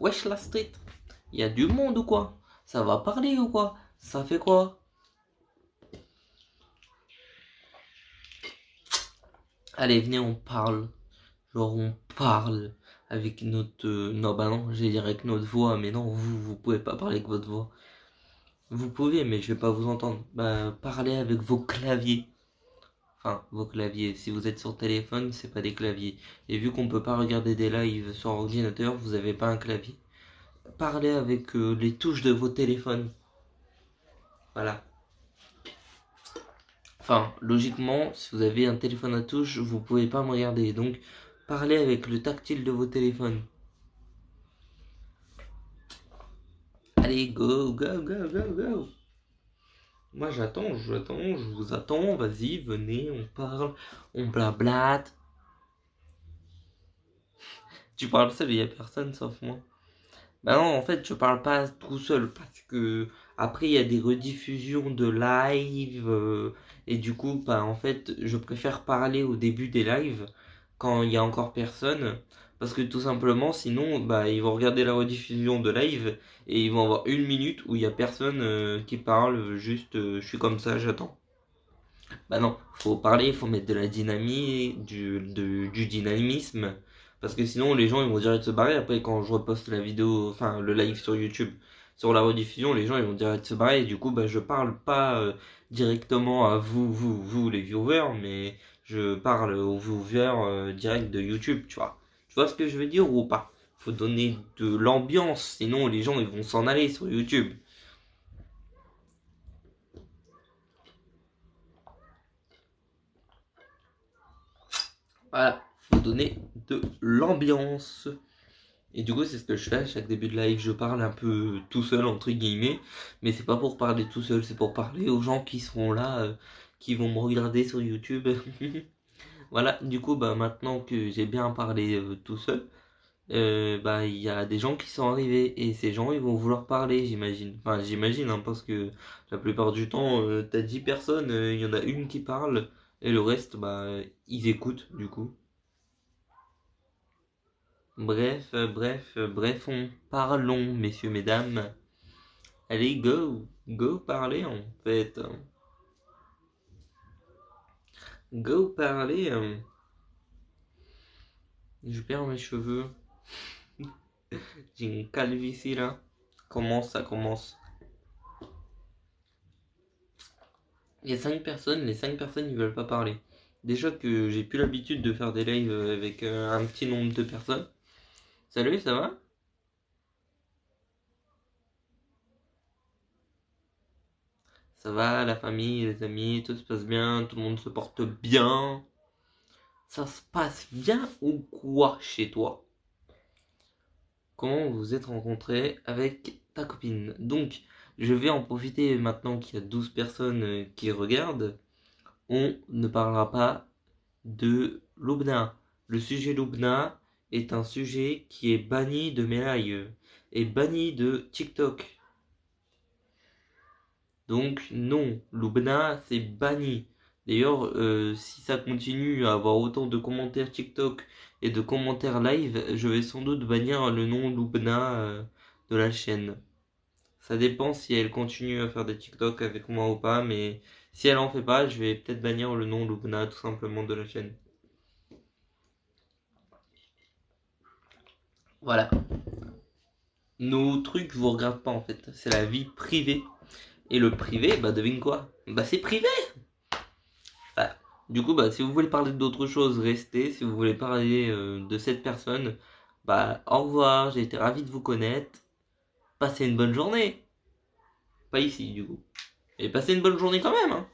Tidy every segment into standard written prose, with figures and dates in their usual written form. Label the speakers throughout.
Speaker 1: Wesh la street, y a du monde ou quoi? Ça va parler ou quoi? Ça fait quoi? Allez, venez, on parle. Genre, on parle avec notre. Non, bah non, j'allais dire avec notre voix, mais non, vous pouvez pas parler avec votre voix. Vous pouvez, mais je vais pas vous entendre. Bah, parlez avec vos claviers. Enfin, vos claviers. Si vous êtes sur téléphone, c'est pas des claviers. Et vu qu'on peut pas regarder des lives sur ordinateur, vous avez pas un clavier. Parlez avec les touches de vos téléphones. Voilà. Enfin, logiquement, si vous avez un téléphone à touche, vous pouvez pas me regarder. Donc, parlez avec le tactile de vos téléphones. Allez, go, go, go, go, go. Moi, je vous attends. Vas-y, venez, on parle, on blablate. Tu parles seul, il y a personne sauf moi. Bah non, en fait, je parle pas tout seul parce que après il y a des rediffusions de live et du coup, bah en fait, je préfère parler au début des lives quand il y a encore personne parce que tout simplement, sinon, bah ils vont regarder la rediffusion de live et ils vont avoir une minute où il y a personne qui parle, juste je suis comme ça, j'attends. Bah non, faut parler, faut mettre de la dynamie, du dynamisme, parce que sinon les gens ils vont direct se barrer. Après quand je reposte la vidéo, enfin le live sur YouTube, sur la rediffusion, les gens ils vont direct se barrer. Et du coup bah je parle pas directement à vous les viewers, mais je parle aux viewers direct de YouTube, tu vois. Tu vois ce que je veux dire ou pas? Faut donner de l'ambiance, sinon les gens ils vont s'en aller sur YouTube. Voilà, faut donner de l'ambiance. Et du coup, c'est ce que je fais à chaque début de live. Je parle un peu tout seul, entre guillemets. Mais c'est pas pour parler tout seul, c'est pour parler aux gens qui seront là, qui vont me regarder sur YouTube. Voilà, du coup, bah, maintenant que j'ai bien parlé tout seul, bah, il y a des gens qui sont arrivés. Et ces gens, ils vont vouloir parler, j'imagine. Enfin, j'imagine, hein, parce que la plupart du temps, t'as 10 personnes, il y en a une qui parle. Et le reste, bah, ils écoutent, du coup. Bref, on parlons, messieurs, mesdames. Allez, go parler en fait. Go parler. Je perds mes cheveux. J'ai une calvitie là. Comment ça commence? Il y a 5 personnes, les 5 personnes ils veulent pas parler. Déjà que j'ai plus l'habitude de faire des lives avec un petit nombre de personnes. Salut, ça va? Ça va, la famille, les amis, tout se passe bien, tout le monde se porte bien. Ça se passe bien ou quoi chez toi? Comment vous vous êtes rencontré avec ta copine? Donc, je vais en profiter maintenant qu'il y a 12 personnes qui regardent. On ne parlera pas de Loubna. Le sujet Loubna est un sujet qui est banni de mes lives et banni de TikTok. Donc non, Loubna c'est banni. D'ailleurs, si ça continue à avoir autant de commentaires TikTok et de commentaires live, je vais sans doute bannir le nom Loubna de la chaîne. Ça dépend si elle continue à faire des TikTok avec moi ou pas, mais si elle en fait pas, je vais peut-être bannir le nom Loubna tout simplement de la chaîne. Voilà. Nos trucs vous regardent pas en fait. C'est la vie privée. Et le privé, bah devine quoi? Bah c'est privé. Voilà. Du coup, bah si vous voulez parler d'autre chose, restez. Si vous voulez parler de cette personne, bah au revoir. J'ai été ravi de vous connaître. Passez une bonne journée. Pas ici du coup. Et passez une bonne journée quand même, hein.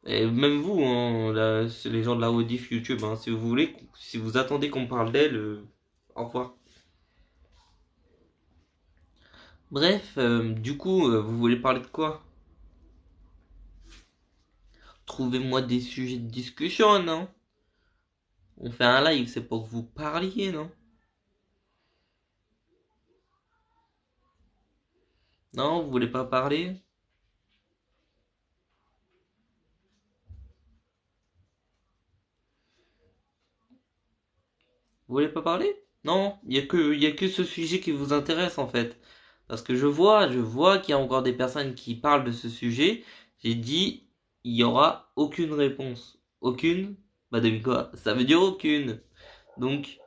Speaker 1: Et même vous, hein, là, c'est les gens de la rediff YouTube, hein, si vous voulez, si vous attendez qu'on parle d'elle, au revoir. Bref, du coup, vous voulez parler de quoi? Trouvez-moi des sujets de discussion, non? On fait un live, c'est pour que vous parliez, non? Non, vous voulez pas parler? Vous voulez pas parler? Non, il y a que ce sujet qui vous intéresse en fait. Parce que je vois qu'il y a encore des personnes qui parlent de ce sujet. J'ai dit, il y aura aucune réponse. Aucune? Bah devine quoi? Ça veut dire aucune. Donc,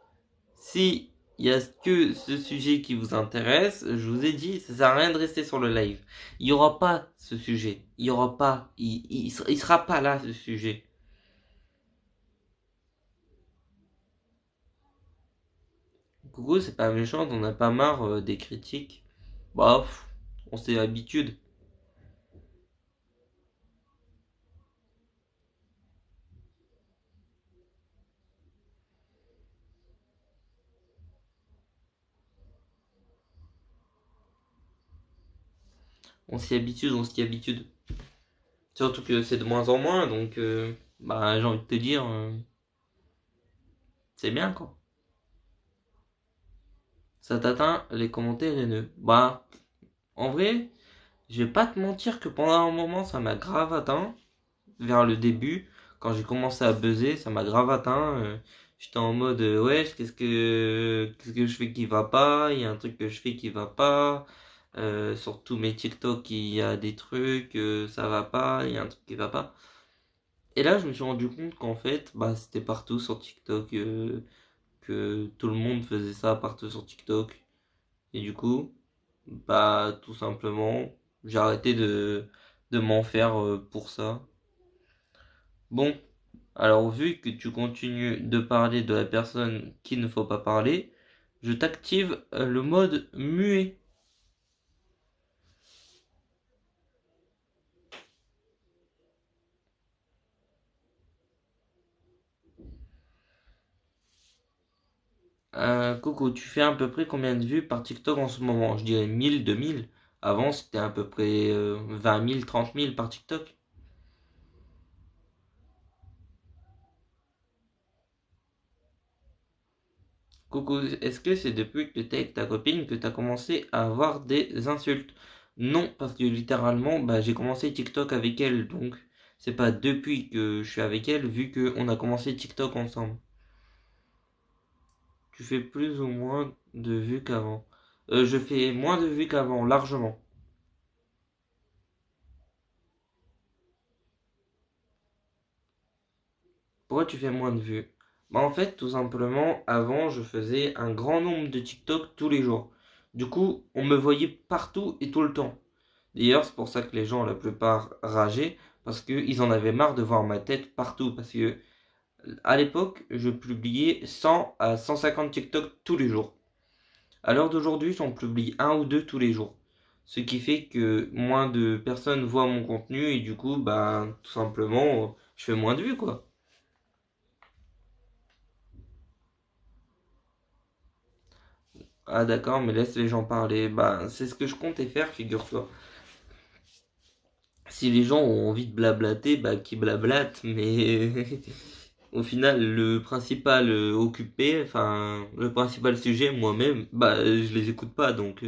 Speaker 1: si il y a que ce sujet qui vous intéresse, je vous ai dit, ça sert à rien de rester sur le live. Il y aura pas ce sujet. Il y aura pas. Il sera pas là ce sujet. Coucou, c'est pas méchant, on a pas marre des critiques. Bah, on s'est l'habitude. On s'y habitue, on s'y habitude. Surtout que c'est de moins en moins, donc bah j'ai envie de te dire, c'est bien quoi. Ça t'atteint les commentaires haineux. Bah, en vrai, je vais pas te mentir que pendant un moment ça m'a grave atteint. Vers le début, quand j'ai commencé à buzzer, ça m'a grave atteint. J'étais en mode ouais, qu'est-ce que je fais qui va pas? Il y a un truc que je fais qui va pas. Sur tous mes TikTok, il y a des trucs, ça va pas, il y a un truc qui va pas. Et là, je me suis rendu compte qu'en fait, bah, c'était partout sur TikTok, que tout le monde faisait ça partout sur TikTok. Et du coup, bah, tout simplement, j'ai arrêté de m'en faire pour ça. Bon, alors vu que tu continues de parler de la personne qu'il ne faut pas parler, je t'active le mode muet. Coco, tu fais à peu près combien de vues par TikTok en ce moment? Je dirais 1000, 2000. Avant, c'était à peu près 20 000, 30 000 par TikTok. Coucou, est-ce que c'est depuis que t'es avec ta copine que t'as commencé à avoir des insultes? Non, parce que littéralement, bah, j'ai commencé TikTok avec elle, donc c'est pas depuis que je suis avec elle, vu qu'on a commencé TikTok ensemble. Tu fais plus ou moins de vues qu'avant. Je fais moins de vues qu'avant, largement. Pourquoi tu fais moins de vues? Bah en fait, tout simplement, avant, je faisais un grand nombre de TikTok tous les jours. Du coup, on me voyait partout et tout le temps. D'ailleurs, c'est pour ça que les gens, la plupart, rageaient, parce qu'ils en avaient marre de voir ma tête partout. Parce que, à l'époque, je publiais 100 à 150 TikTok tous les jours. À l'heure d'aujourd'hui, j'en publie un ou deux tous les jours. Ce qui fait que moins de personnes voient mon contenu et du coup, bah, tout simplement, je fais moins de vues, quoi. Ah d'accord, mais laisse les gens parler. Bah, c'est ce que je comptais faire, figure-toi. Si les gens ont envie de blablater, bah, qu'ils blablatent, mais au final, le principal occupé, enfin, le principal sujet, moi-même, bah, je les écoute pas, donc.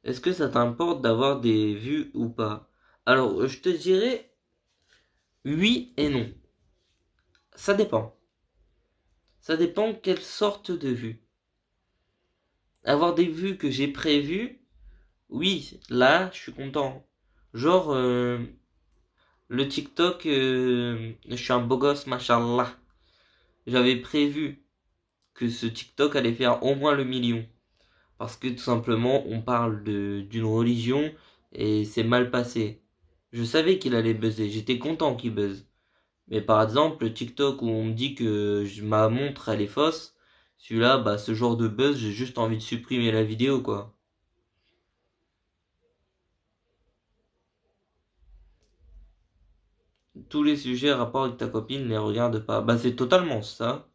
Speaker 1: Est-ce que ça t'importe d'avoir des vues ou pas? Alors, je te dirais oui et non. Ça dépend. Ça dépend quelle sorte de vue. Avoir des vues que j'ai prévues, oui, là, je suis content. Genre, le TikTok, je suis un beau gosse, machallah. J'avais prévu que ce TikTok allait faire au moins le million. Parce que tout simplement, on parle d'une religion et c'est mal passé. Je savais qu'il allait buzzer, j'étais content qu'il buzz. Mais par exemple, le TikTok où on me dit que ma montre elle est fausse, celui-là, bah ce genre de buzz, j'ai juste envie de supprimer la vidéo quoi. Tous les sujets à rapport avec ta copine, les regarde pas. Bah c'est totalement ça.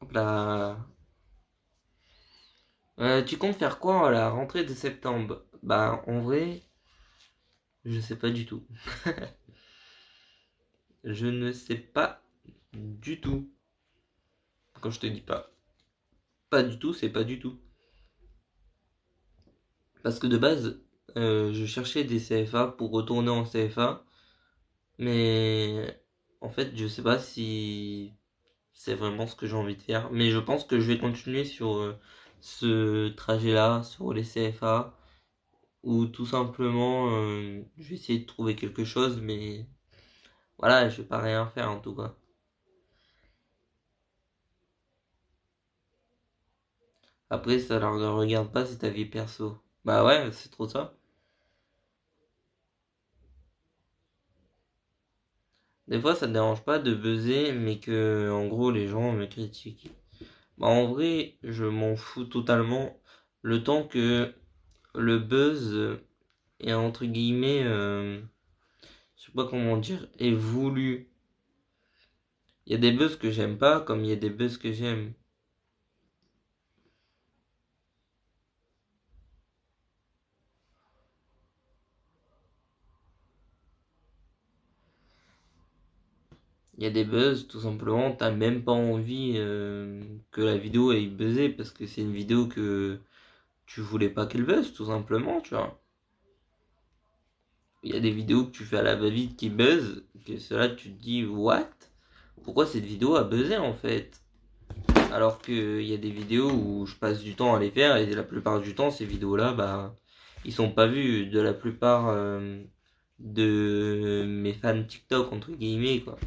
Speaker 1: Hop là. Tu comptes faire quoi à la rentrée de septembre? Bah en vrai, je sais pas du tout. Je ne sais pas du tout. Quand je te dis pas du tout, c'est pas du tout. Parce que de base, je cherchais des CFA pour retourner en CFA, mais en fait, je sais pas si c'est vraiment ce que j'ai envie de faire. Mais je pense que je vais continuer sur ce trajet-là, sur les CFA, ou tout simplement, je vais essayer de trouver quelque chose, mais voilà, je vais pas rien faire en tout cas. Après, ça leur regarde pas, c'est ta vie perso. Bah ouais, c'est trop ça. Des fois, ça te dérange pas de buzzer, mais que, en gros, les gens me critiquent. Bah, en vrai, je m'en fous totalement. Le temps que le buzz est, entre guillemets, je sais pas comment dire, est voulu. Il y a des buzz que j'aime pas, comme il y a des buzz que j'aime. Il y a des buzz, tout simplement, t'as même pas envie que la vidéo aille buzzer, parce que c'est une vidéo que tu voulais pas qu'elle buzz, tout simplement, tu vois. Il y a des vidéos que tu fais à la va-vite qui buzzent, que cela tu te dis, what? Pourquoi cette vidéo a buzzé en fait? Alors qu'il y a des vidéos où je passe du temps à les faire et la plupart du temps, ces vidéos-là, bah, ils sont pas vus de la plupart de mes fans TikTok, entre guillemets, quoi.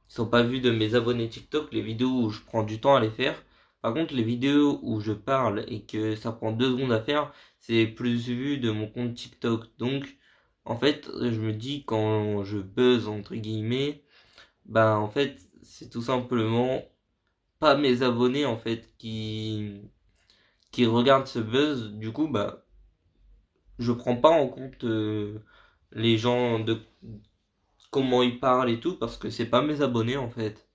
Speaker 1: Ils sont pas vus de mes abonnés TikTok, les vidéos où je prends du temps à les faire. Par contre, les vidéos où je parle et que ça prend 2 secondes à faire, c'est plus vu de mon compte TikTok. Donc, en fait, je me dis quand je buzz, entre guillemets, bah, en fait, c'est tout simplement pas mes abonnés, en fait, qui regardent ce buzz. Du coup, bah, je prends pas en compte les gens de comment ils parlent et tout parce que c'est pas mes abonnés, en fait.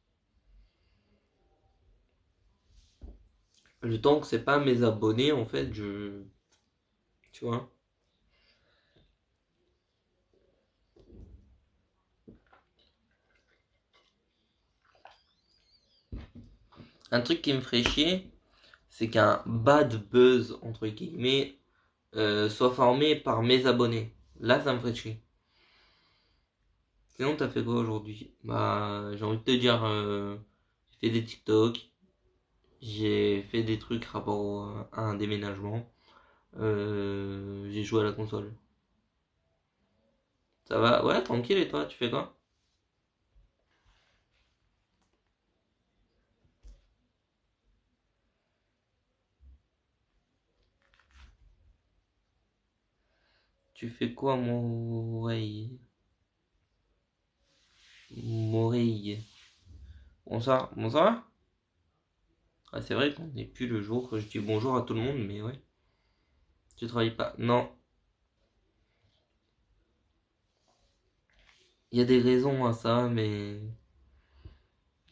Speaker 1: Le temps que c'est pas mes abonnés, en fait, tu vois. Un truc qui me ferait chier, c'est qu'un bad buzz, entre guillemets, soit formé par mes abonnés. Là, ça me ferait chier. Sinon, t'as fait quoi aujourd'hui? Bah, j'ai envie de te dire, j'ai fait des TikTok, j'ai fait des trucs rapport à un déménagement, j'ai joué à la console. Ça va? Ouais, tranquille, et toi, tu fais quoi? Tu fais quoi, mon oreille? Moreille. Bonsoir, bonsoir? Ah, c'est vrai qu'on n'est plus le jour que je dis bonjour à tout le monde, mais ouais. Tu travailles pas? Non. Il y a des raisons à ça, mais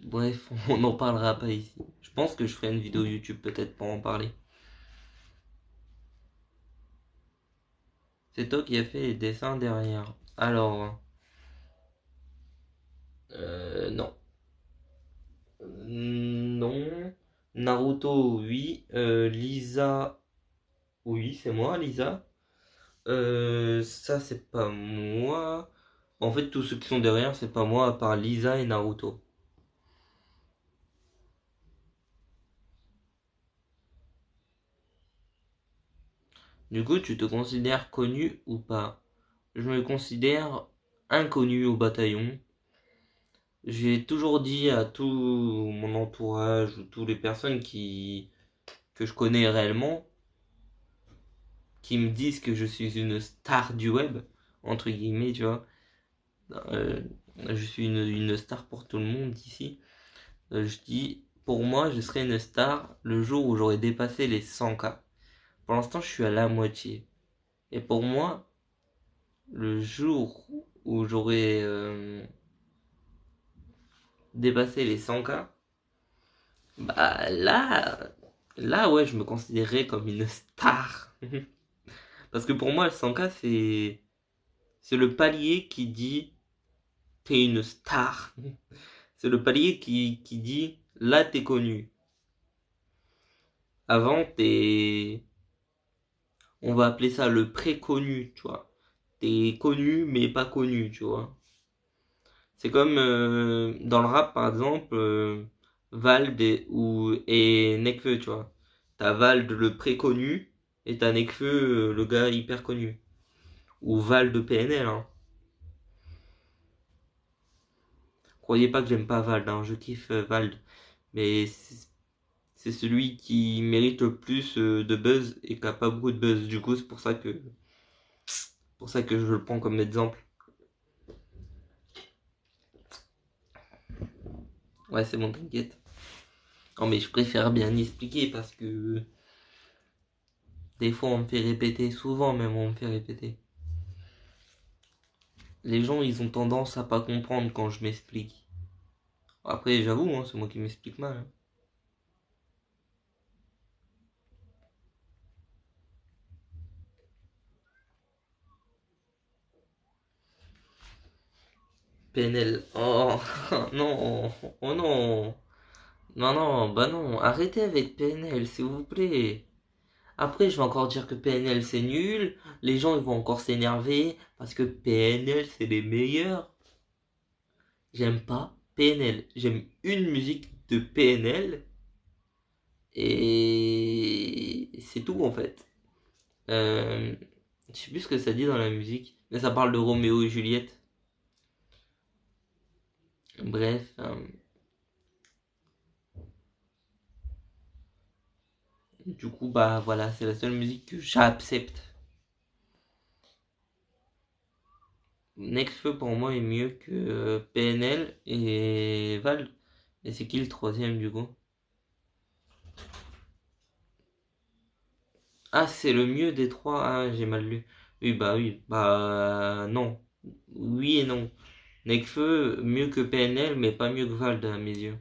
Speaker 1: bref, on n'en parlera pas ici. Je pense que je ferai une vidéo YouTube peut-être pour en parler. C'est toi qui as fait les dessins derrière. Alors, non. Non. Naruto, oui. Lisa, oui, c'est moi, Lisa. Ça, c'est pas moi. En fait, tous ceux qui sont derrière, c'est pas moi, à part Lisa et Naruto. Du coup, tu te considères connu ou pas? Je me considère inconnu au bataillon. J'ai toujours dit à tout mon entourage ou toutes les personnes que je connais réellement, qui me disent que je suis une star du web, entre guillemets, tu vois. Euh, je suis une star pour tout le monde ici. Je dis, pour moi, je serai une star le jour où j'aurai dépassé les 100K. Pour l'instant, je suis à la moitié. Et pour moi, le jour où j'aurai dépassé les 100K, bah là ouais, je me considérerais comme une star. Parce que pour moi, le 100K, c'est le palier qui dit t'es une star. C'est le palier qui dit Là, t'es connu. Avant, t'es... On va appeler ça le pré-connu, tu vois. T'es connu, mais pas connu, tu vois. C'est comme dans le rap, par exemple, Vald et Nekfeu, tu vois. T'as Vald le pré-connu, et t'as Nekfeu le gars hyper connu. Ou Vald de PNL, hein. Croyez pas que j'aime pas Vald, hein. Je kiffe Vald. Mais c'est celui qui mérite le plus de buzz et qui a pas beaucoup de buzz. Du coup, c'est pour ça que je le prends comme exemple. Ouais, c'est bon, t'inquiète. Non, mais je préfère bien expliquer parce que des fois on me fait répéter, souvent même on me fait répéter. Les gens ils ont tendance à pas comprendre quand je m'explique. Après, j'avoue, hein, c'est moi qui m'explique mal, hein. PNL. Oh non, oh non. Non, non, bah non, arrêtez avec PNL, s'il vous plaît. Après, je vais encore dire que PNL c'est nul, les gens ils vont encore s'énerver parce que PNL c'est les meilleurs. J'aime pas PNL, j'aime une musique de PNL et c'est tout en fait. Euh, je sais plus ce que ça dit dans la musique, mais ça parle de Roméo et Juliette. Bref, du coup, bah voilà, c'est la seule musique que j'accepte. Nekfeu pour moi est mieux que PNL et Val. Et c'est qui le troisième du coup? Ah, c'est le mieux des trois. Ah, j'ai mal lu. Oui. Bah non. Oui et non. Nekfeu mieux que PNL, mais pas mieux que Vald à mes yeux.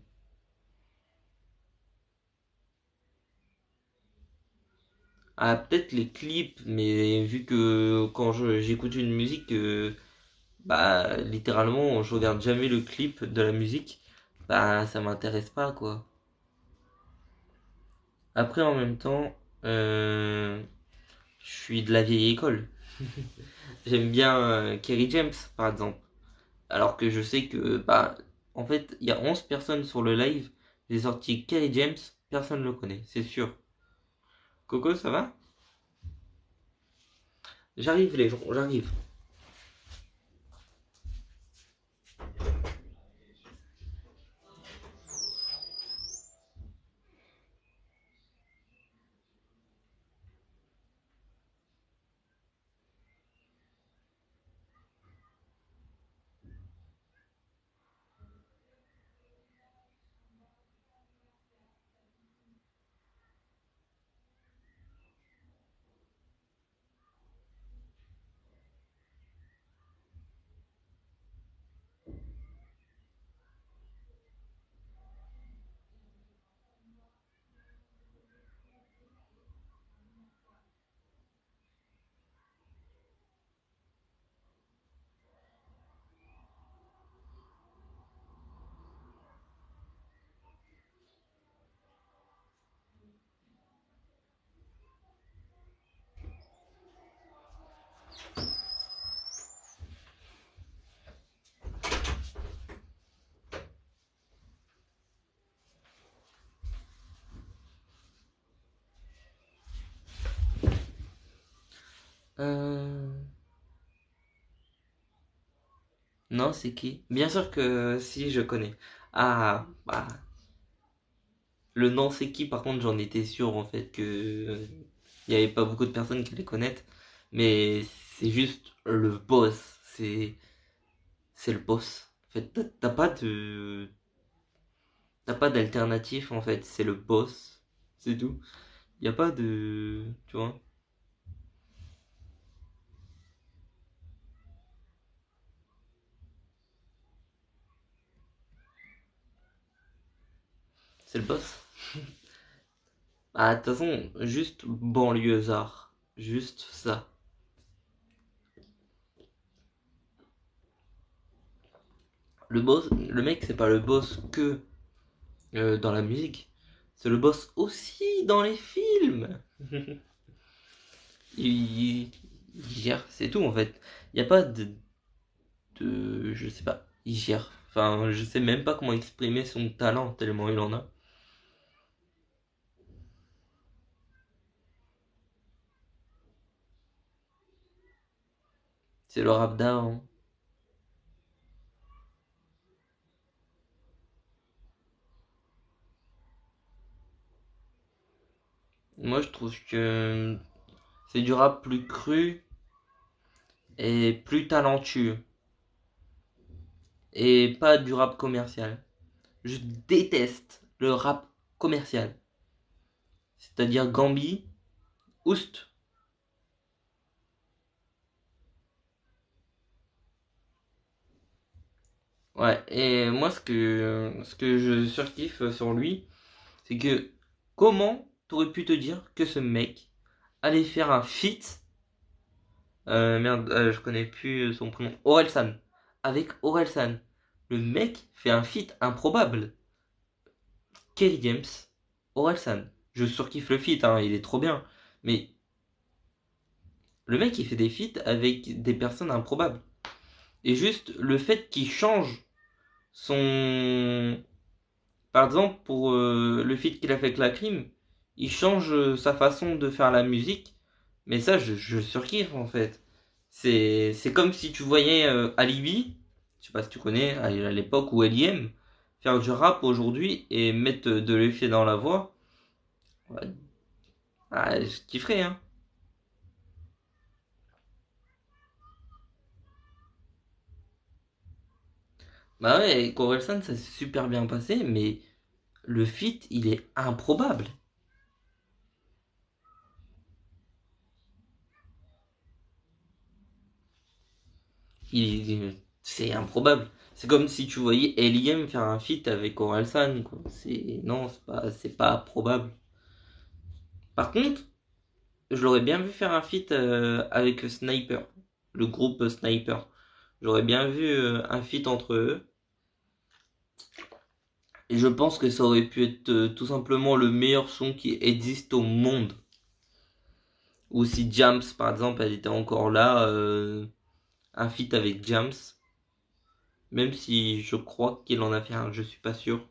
Speaker 1: Ah, peut-être les clips, mais vu que quand j'écoute une musique, bah littéralement, je regarde jamais le clip de la musique, bah ça m'intéresse pas quoi. Après, en même temps, je suis de la vieille école. J'aime bien Kerry James, par exemple. Alors que je sais que, bah, en fait, il y a 11 personnes sur le live. J'ai sorti Kerry James, personne ne le connaît, c'est sûr. Coco, ça va? J'arrive, les gens, j'arrive. Euh... Non, c'est qui? Bien sûr que si, je connais. Ah, bah, le nom c'est qui, par contre, j'en étais sûr, en fait, que il y avait pas beaucoup de personnes qui les connaissent. Mais c'est juste le boss. C'est le boss. En fait, t'as pas d'alternative, en fait. C'est le boss. C'est tout. Y a pas de, tu vois, c'est le boss. Ah, de toute façon, juste banlieusard. Juste ça. Le boss, le mec, c'est pas le boss que dans la musique. C'est le boss aussi dans les films. il, il gère, c'est tout en fait. Il n'y a pas je sais pas, il gère. Enfin, je sais même pas comment exprimer son talent tellement il en a. C'est le rap d'avant. Moi, je trouve que c'est du rap plus cru et plus talentueux. Et pas du rap commercial. Je déteste le rap commercial. C'est-à-dire Gambi, Oust. Ouais, et moi ce que je surkiffe sur lui, c'est que comment t'aurais pu te dire que ce mec allait faire un feat, merde, je connais plus son prénom, Orelsan, avec Orelsan. Le mec fait un feat improbable. Kerry James, Orelsan. Je surkiffe le feat, hein, il est trop bien. Mais le mec il fait des feats avec des personnes improbables. Et juste le fait qu'il change son, par exemple, pour le feat qu'il a fait avec la Crime, il change sa façon de faire la musique, mais ça, je surkiffe en fait. C'est comme si tu voyais Alibi, je sais pas si tu connais, à l'époque où L.I.M, faire du rap aujourd'hui et mettre de l'effet dans la voix. Ouais, ah, je kifferais, hein. Bah ouais, avec Orelsan, ça s'est super bien passé, mais le feat, il est improbable. C'est improbable. C'est comme si tu voyais L.I.M faire un feat avec Orelsan, quoi. Non, c'est pas probable. Par contre, je l'aurais bien vu faire un feat avec Sniper, le groupe Sniper. J'aurais bien vu un feat entre eux. Et je pense que ça aurait pu être tout simplement le meilleur son qui existe au monde. Ou si Jams, par exemple, elle était encore là, un feat avec Jams. Même si je crois qu'il en a fait un, je suis pas sûr.